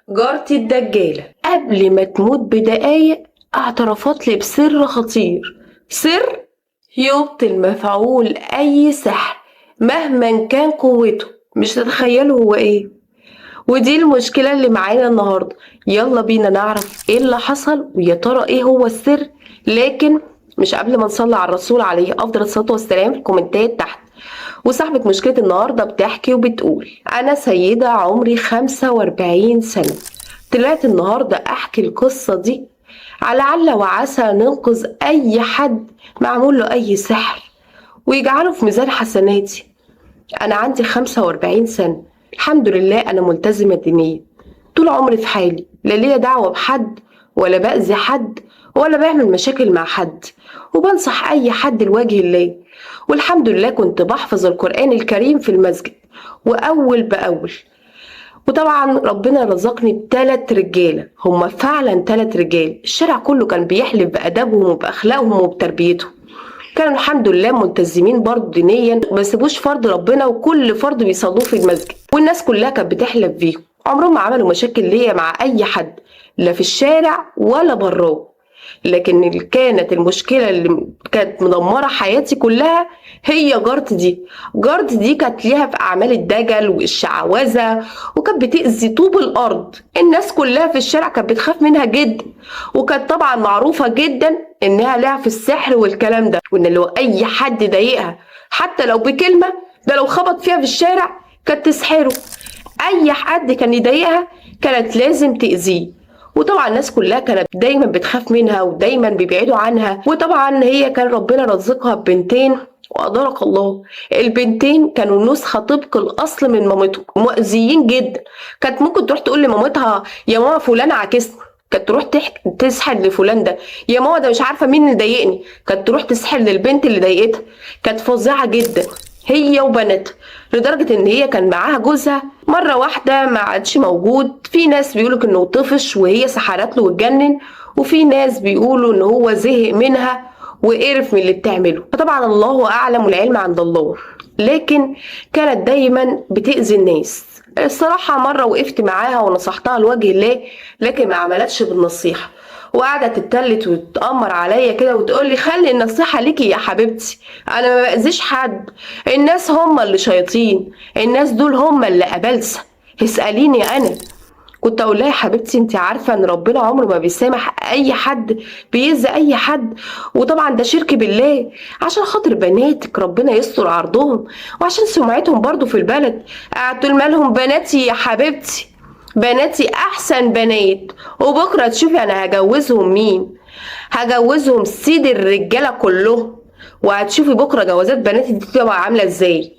جارتي الدجالة قبل ما تموت بدقايق اعترفت لي بسر خطير. سر يبطل مفعول أي سحر مهما كان قوته. مش تتخيلوا هو ايه. ودي المشكلة اللي معانا النهاردة. يلا بينا نعرف ايه اللي حصل ويا ترى ايه هو السر. لكن مش قبل ما نصلي على الرسول عليه أفضل الصلاة والسلام في الكومنتات تحت. وصاحبة مشكلة النهاردة بتحكي وبتقول: أنا سيدة عمري 45 سنة، طلعت النهاردة أحكي القصة دي على لعل وعسى ننقذ أي حد معمول له أي سحر ويجعله في ميزان حسناتي. أنا عندي 45 سنة، الحمد لله أنا ملتزمة دينيا طول عمري في حالي، لا ليا دعوة بحد ولا بأذي حد ولا بعمل مشاكل مع حد، وبنصح أي حد لوجه الله. والحمد لله كنت بحفظ القرآن الكريم في المسجد وأول بأول. وطبعا ربنا رزقني بثلاث رجاله، هم فعلا ثلاث رجال الشارع كله كان بيحلف بادابهم وباخلاقهم وبتربيتهم. كانوا الحمد لله ملتزمين برضه دينيا، ما سيبوش فرض ربنا وكل فرض بيصلوه في المسجد، والناس كلها كانت بتحلف بيهم. عمرهم ما عملوا مشاكل ليا مع اي حد، لا في الشارع ولا براه. لكن اللي كانت المشكلة اللي كانت مدمرة حياتي كلها هي جارتي دي. جارتي دي كانت ليها في أعمال الدجل والشعوذة، وكانت بتأذي طوب الأرض. الناس كلها في الشارع كانت بتخاف منها جدا، وكانت طبعا معروفة جدا إنها لها في السحر والكلام ده، وإن لو أي حد ضايقها حتى لو بكلمة، ده لو خبط فيها في الشارع كانت تسحره. أي حد كان يضايقها كانت لازم تأذيه. وطبعا الناس كلها كانت دايما بتخاف منها ودايما بيبعدوا عنها. وطبعا هي كان ربنا رزقها ببنتين وأدارك الله. البنتين كانوا نسخة طبق الأصل من مامتهم، مؤذيين جدا. كانت ممكن تروح تقول لمامتها: يا ماما فلان عاكسني. كانت تروح تسحر لفلان ده: يا ماما ده مش عارفة مين اللي ضايقني. كانت تروح تسحر للبنت اللي ضايقتها. كانت فظيعة جدا هي وبناتها، لدرجة ان هي كان معاها جوزها مرة واحدة ما عادش موجود. في ناس بيقولوا انه طفش وهي سحرت له واتجنن، وفي ناس بيقولوا ان هو زهق منها وقرف من اللي بتعمله. فطبعا الله اعلم والعلم عند الله. لكن كانت دايما بتأذي الناس. الصراحة مرة وقفت معاها ونصحتها لوجه الله، لكن ما عملتش بالنصيحة، وقاعدة تتلت وتتأمر عليا كده وتقول لي: خلي النصيحة ليكي يا حبيبتي، أنا ما بأذيش حد، الناس هم اللي شياطين، الناس دول هم اللي أبلسة، اسأليني أنا. كنت أقول لها: يا حبيبتي أنت عارفة إن ربنا عمره ما بيسامح أي حد بيأذي أي حد، وطبعا ده شرك بالله. عشان خاطر بناتك ربنا يستر عرضهم، وعشان سمعتهم برضو في البلد. قعدت تقول: مالهم بناتي يا حبيبتي، بناتي احسن بنات، وبكره تشوفي انا هجوزهم مين. هجوزهم سيد الرجاله كلهم، وهتشوفي بكره جوازات بناتي دي تبقى عامله ازاي.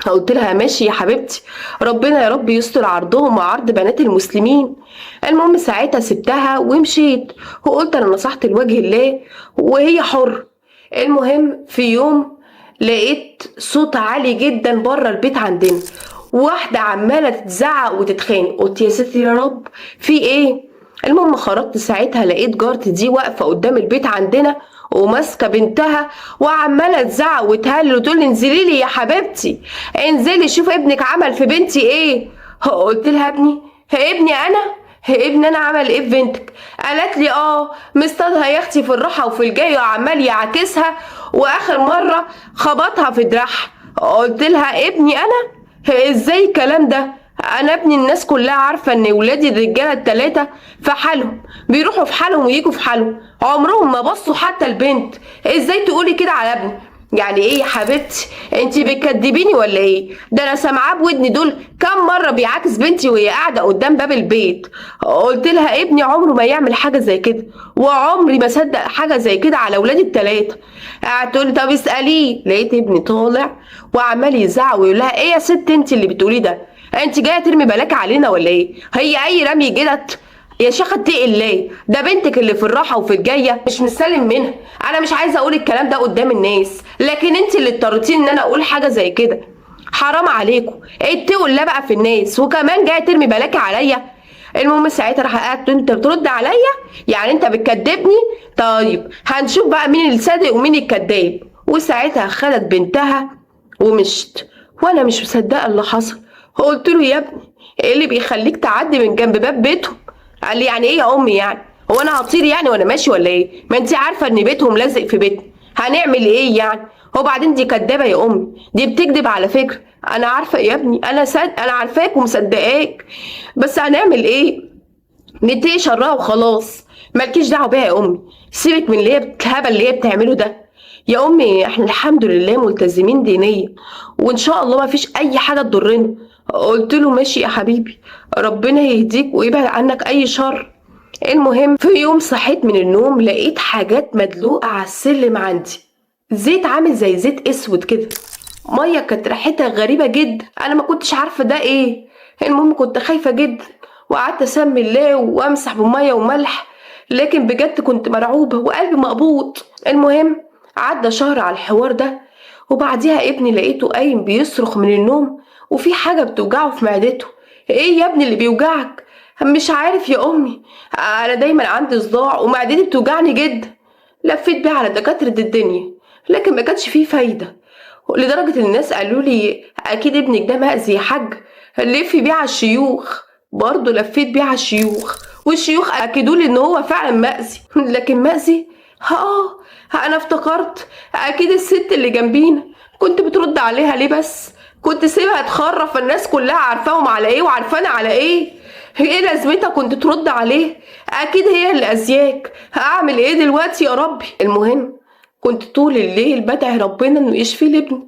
قلت لها: ماشي يا حبيبتي، ربنا يا رب يستر عرضهم وعرض بنات المسلمين. المهم ساعتها سبتها ومشيت، وقلت انا نصحت لوجه الله وهي حر. المهم في يوم لقيت صوت عالي جدا بره البيت عندنا، واحدة عمالة تتزعق وتتخانق. قلت يا ستي يا رب في ايه. المهم خرجت ساعتها لقيت جارتي دي واقفة قدام البيت عندنا وماسكة بنتها وعمالة تزعق وتهلل وتقول لي: انزلي لي يا حبيبتي، انزلي شوف ابنك عمل في بنتي ايه. قلت لها: ابني؟ ابني انا؟ ابني انا عمل ايه في بنتك؟ قالت لي: مصطادها يا اختي في الراحة وفي الجاي وعمال يعاكسها، واخر مرة خبطها في دراعها. قلت لها: ابني انا؟ ازاي الكلام ده؟ انا ابني الناس كلها عارفه ان ولادي الرجاله التلاته في حالهم، بيروحوا في حالهم ويجوا في حالهم، عمرهم ما بصوا حتى البنت. ازاي تقولي كده على ابني؟ يعني ايه يا حبيبتي؟ انتي بتكدبيني ولا ايه؟ ده انا سامعاه بودني دول كم مره بيعاكس بنتي وهي قاعده قدام باب البيت. قلت لها: ابني عمره ما يعمل حاجه زي كده، وعمري ما صدق حاجه زي كده على ولادي التلاته. قعدت تقول لي: طب اساليه. لقيت ابني طالع وعمال يزعق ويقول لها: ايه يا ست انت اللي بتقوليه ده؟ انت جايه ترمي بلاك علينا ولا ايه؟ هي اي رمي جدت يا شيخه؟ اتقي الله، ده بنتك اللي في الراحه وفي الجايه مش مسلم منها. انا مش عايزه اقول الكلام ده قدام الناس، لكن انت اللي اضطريتيني ان انا اقول حاجه زي كده. حرام عليكم، اتقوا الله بقى في الناس، وكمان جايه ترمي بلاك عليا. المهم ساعتها راح قالت: انت بترد عليا؟ يعني انت بتكدبني؟ طيب هنشوف بقى مين الصادق ومين الكذاب. وساعتها خدت بنتها ومشت، وانا مش مصدقه اللي حصل. قلت له: يا ابني ايه اللي بيخليك تعدي من جنب باب بيتهم؟ قال لي يعني ايه يا امي يعني؟ هو انا هطير يعني وانا ماشي ولا ايه؟ ما انت عارفه ان بيتهم لازق في بيتنا، هنعمل ايه يعني؟ وبعدين دي كدابه يا امي، دي بتكذب على فكره. انا عارفه يا ابني، انا عارفاك ومصدقاك، بس هنعمل ايه؟ نتقي شرها وخلاص. مالكيش دعوه بيها يا امي، سيبك من اللي هي الهبل اللي هي بتعمله ده. يا امي احنا الحمد لله ملتزمين دينيا، وان شاء الله ما فيش اي حاجه تضرنا. قلت له ماشي يا حبيبي، ربنا يهديك ويبعد عنك اي شر. المهم في يوم صحيت من النوم لقيت حاجات مدلوقه على السلم عندي، زيت عامل زي زيت اسود كده، ميه كانت ريحتها غريبه جدا، انا ما كنتش عارفه ده ايه. المهم كنت خايفه جدا، وقعدت اسمي الله وامسح بميه وملح، لكن بجد كنت مرعوبه وقلبي مقبوض. المهم عدى شهر على الحوار ده، وبعديها ابني لقيته قايم بيصرخ من النوم وفي حاجه بتوجعه في معدته. ايه يا ابني اللي بيوجعك؟ مش عارف يا امي، انا دايما عندي صداع ومعدتي بتوجعني جدا. لفيت بيه على دكاتره الدنيا، لكن ما كانش فيه فايده، لدرجة إن الناس قالوا لي أكيد ابنك ده مأذي يا حاج، لفي بيه على الشيوخ. برضه لفيت بيه على الشيوخ، والشيوخ أكدوا لي إن هو فعلا مأذي. لكن مأذي؟ أنا افتكرت أكيد الست اللي جنبينا، كنت بترد عليها ليه بس؟ كنت سيبها تخرف، الناس كلها عارفاهم على إيه وعارفانا على إيه. ايه لازمتها كنت ترد عليه؟ اكيد هي اللي اذياك، هعمل ايه دلوقتي يا ربي؟ المهم كنت طول الليل بدعي ربنا انه يشفي لابني.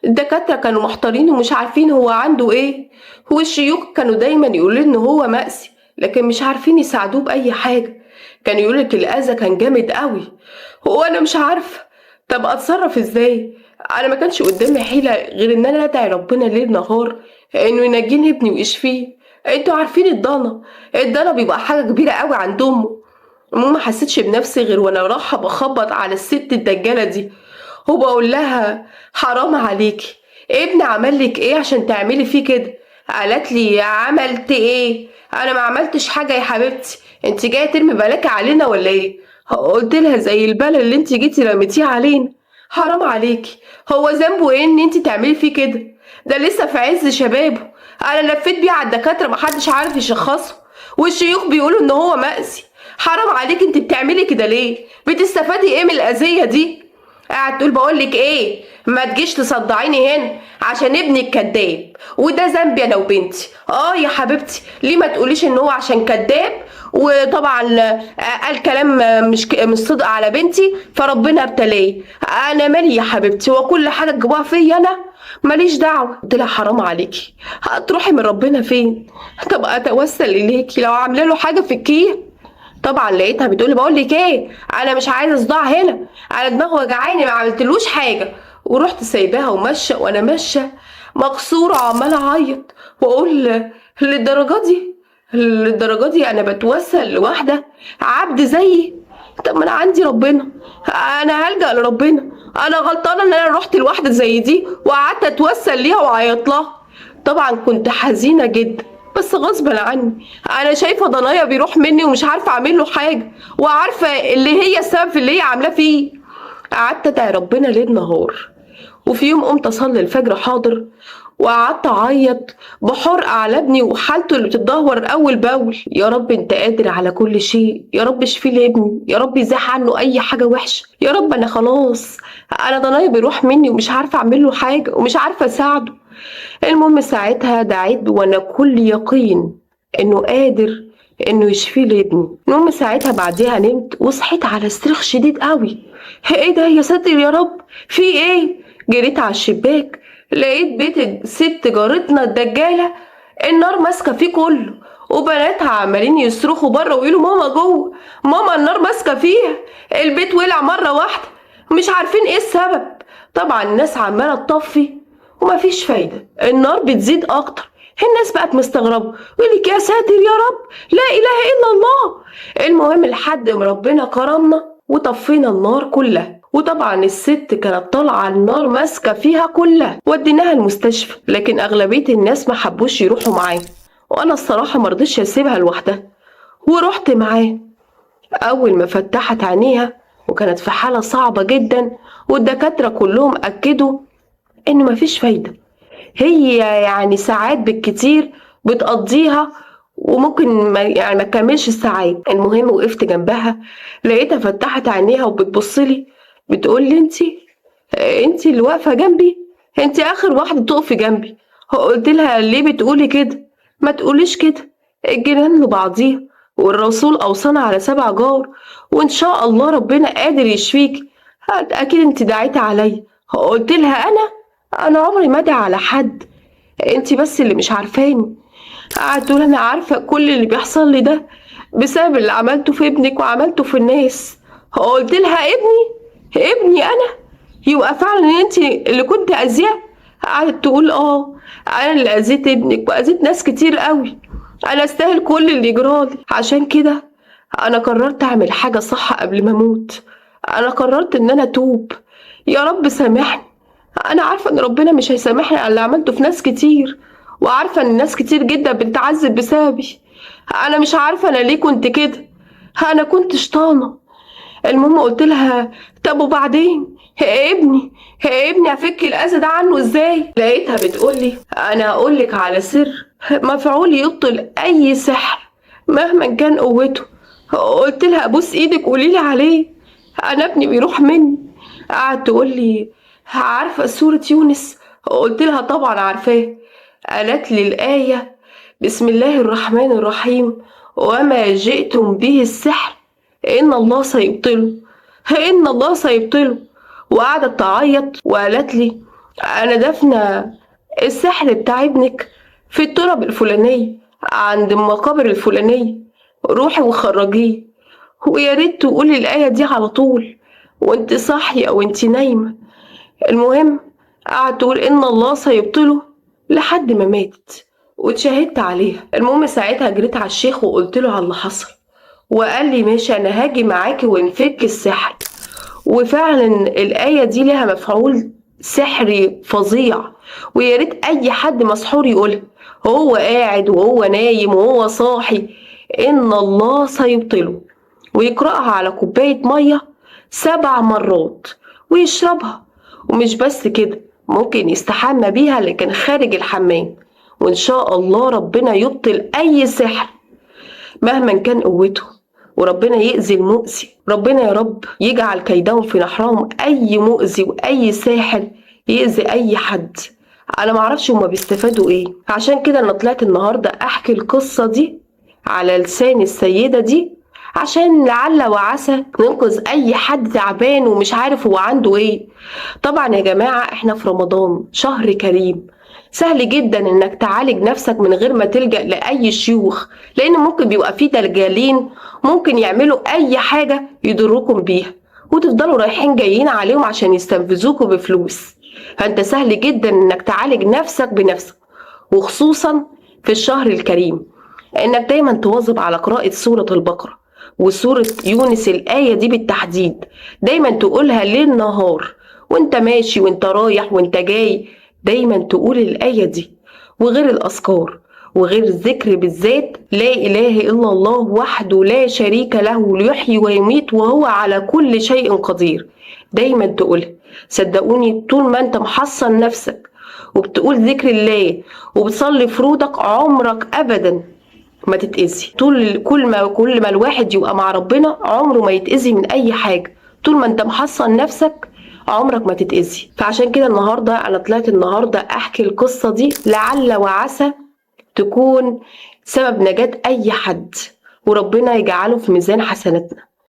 الدكاترة كانوا محتارين ومش عارفين هو عنده ايه، والشيوخ كانوا دايما يقولوا ان هو مأسي، لكن مش عارفين يساعدوه بأي حاجة. كان يقولك الأذى كان جامد قوي، وانا مش عارفة طب اتصرف ازاي. انا ما كانش قدامي حيلة غير ان انا ادعي ربنا ليل نهار انه ينجيني ابني ويشفيه. انتوا عارفين الضنا بيبقى حاجة كبيرة قوي عند امه. ما حسيتش بنفسي غير وانا رايحه بخبط على الست الدجاله دي وبقول لها حرام عليكي، ابني عمل لك ايه عشان تعملي فيه كده؟ قالت لي عملت ايه؟ انا ما عملتش حاجه يا حبيبتي، انت جايه ترمي بلاكي علينا ولا ايه؟ قلت لها زي البلا اللي انت جيتي رميتيه علينا. حرام عليكي، هو ذنبه ايه ان انت تعملي فيه كده؟ ده لسه في عز شبابه، انا لفيت بيه على الدكاتره محدش عارف يشخصه، والشيوخ بيقولوا ان هو مأذي. حرام عليك، انت بتعملي كده ليه؟ بتستفادي ايه من الاذيه دي؟ قاعد تقول بقولك ايه، ما تجيش تصدعيني هنا عشان ابنك كداب، وده ذنبي انا وبنتي. يا حبيبتي، ليه ما تقوليش ان هو عشان كداب وطبعا قال كلام مش صدق على بنتي فربنا ابتلاه؟ انا مالي يا حبيبتي، وكل حاجه تجيبوها فيا انا ماليش دعوه. قلت لها حرام عليكي، هتروحي من ربنا فين؟ طب اتوسل اليكي لو عامله له حاجه فيكيه. طبعا لقيتها بتقولي بقول لك ايه، انا مش عايزه صداع هنا، انا دماغي وجعاني ما عملتلوش حاجه. ورحت سايباها وماشيه، وانا ماشيه مكسوره عماله اعيط واقول للدرجه دي انا بتوسل لواحده عبد زيي؟ طب ما انا عندي ربنا، انا هلجأ لربنا. انا غلطانه ان انا رحت لواحده زي دي وقعدت اتوسل ليها وعيط لها. طبعا كنت حزينه جدا بس غصب عني، انا شايفه ضنايا بيروح مني ومش عارفه اعمل له حاجه، وعارفه اللي هي السبب في اللي هي عاملاه فيه. قعدت ادعي ربنا ليل نهار، وفي يوم قمت اصلي الفجر حاضر، وقعدت اعيط بحرقة على ابني وحالته اللي بتتدهور اول باول. يا رب انت قادر على كل شيء، يا رب اشفي لي ابني، يا رب يزاح عنه اي حاجه وحشه، يا رب انا خلاص، انا ضنايا بيروح مني ومش عارفه اعمل له حاجه ومش عارفه اساعده. المهم ساعتها دعيت وانا كل يقين انه قادر انه يشفي لي ابني. المهم ساعتها بعديها نمت وصحيت على صريخ شديد قوي. ايه ده يا ساتر يا رب، في ايه؟ جريت على الشباك لقيت بيت الست جارتنا الدجاله النار ماسكه فيه كله، وبناتها عمالين يصرخوا بره ويقولوا ماما جوه، ماما النار ماسكه فيها، البيت ولع مره واحده مش عارفين ايه السبب. طبعا الناس عماله تطفي ومفيش فايدة، النار بتزيد أكتر. الناس بقت مستغربة يقولك يا ساتر يا رب، لا إله إلا الله. المهم لحد ما ربنا كرمنا وطفينا النار كلها، وطبعا الست كانت طالعة النار ماسكة فيها كلها. وديناها المستشفى، لكن أغلبية الناس ما حبوش يروحوا معاه، وأنا الصراحة مرضيش أسيبها لوحدها ورحت معاه. أول ما فتحت عينيها وكانت في حالة صعبة جدا، والدكاترة كلهم أكدوا إن مفيش فايدة، هي يعني ساعات بالكتير بتقضيها وممكن ما تكملش الساعات. المهم وقفت جنبها، لقيتها فتحت عينيها وبتبصلي، بتقول لي انت اللي واقفه جنبي، انت اخر واحده تقفي جنبي. قلت لها ليه بتقولي كده؟ ما تقوليش كده، الجيران لبعضيها، والرسول اوصانا على 7 جار، وان شاء الله ربنا قادر يشفيك. اكيد انت دعيتي عليا. قلت لها انا عمري ما ادعي على حد، انت بس اللي مش عارفاني. قعدت تقول انا عارفه كل اللي بيحصل لي ده بسبب اللي عملته في ابنك وعملته في الناس. قلت لها ابني انا؟ يبقى فعلا انت اللي كنت اذيه؟ قعدت تقول انا اللي اذيت ابنك واذيت ناس كتير قوي، انا استاهل كل اللي يجرالي. عشان كده انا قررت اعمل حاجه صح قبل ما اموت. انا قررت ان انا اتوب. يا رب سامحني، انا عارفه ان ربنا مش هيسامحني على اللي عملته في ناس كتير، وعارفه ان ناس كتير جدا بتتعذب بسببي. انا مش عارفه انا ليه كنت كده، انا كنت شطانه. المهم قلت لها طب وبعدين ابني افك الاذى ده عنه ازاي؟ لقيتها بتقول لي انا هقول لك على سر مفعول يبطل اي سحر مهما كان قوته. قلت لها ابوس ايدك قولي لي عليه، انا ابني بيروح مني. قعدت تقول لي عارفه سوره يونس؟ قلت لها طبعا عارفاه. قالت لي الايه بسم الله الرحمن الرحيم وما جئتم به السحر إن الله سيبطله، إن الله سيبطله. وقعدت تعيط وقالت لي أنا دفنة السحر بتاع ابنك في التراب الفلانية عند المقابر الفلانية، روحي وخرجيه، ويا ريت تقولي الآية دي على طول وانت صاحية وانت نايمة. المهم قعدت تقول إن الله سيبطله لحد ما ماتت واتشهدت عليها. المهم ساعتها جريت على الشيخ وقلت له على اللي حصل، وقال لي ماشي انا هاجي معاكي ونفك السحر. وفعلا الآية دي لها مفعول سحري فظيع، ويا ريت اي حد مسحور يقولها هو قاعد وهو نايم وهو صاحي. ان الله سيبطله، ويقرأها على كوباية مية 7 مرات ويشربها. ومش بس كده، ممكن يستحمى بيها لكن خارج الحمام، وإن شاء الله ربنا يبطل أي سحر مهما كان قوته، وربنا يأذي المؤذي. ربنا يا رب يجعل كيدهم في نحرهم، أي مؤذي وأي ساحر يأذي أي حد. أنا معرفش هما بيستفادوا إيه. عشان كده أنا طلعت النهاردة أحكي القصة دي على لسان السيدة دي، عشان لعل وعسى ننقذ أي حد تعبان ومش عارف هو عنده إيه. طبعا يا جماعة إحنا في رمضان، شهر كريم، سهل جدا انك تعالج نفسك من غير ما تلجأ لأي شيوخ، لان ممكن بيبقى فيه دجالين ممكن يعملوا اي حاجة يضركم بيها، وتفضلوا رايحين جايين عليهم عشان يستنفذوكوا بفلوس. فانت سهل جدا انك تعالج نفسك بنفسك، وخصوصا في الشهر الكريم، انك دايما تواظب على قراءة سورة البقرة وسورة يونس. الآية دي بالتحديد دايما تقولها ليل نهار، وانت ماشي وانت رايح وانت جاي، دايما تقول الآية دي. وغير الأذكار وغير الذكر بالذات، لا إله إلا الله وحده لا شريك له يحيي ويميت وهو على كل شيء قدير، دايما تقولها. صدقوني طول ما انت محصن نفسك وبتقول ذكر الله وبتصلي فروضك، عمرك أبدا ما تتأذي. كل ما الواحد يبقى مع ربنا عمره ما يتأذي من أي حاجة. طول ما انت محصن نفسك عمرك ما تتأذي. فعشان كده النهاردة أنا طلعت النهاردة أحكي القصة دي لعل وعسى تكون سبب نجاة أي حد، وربنا يجعله في ميزان حسناتنا.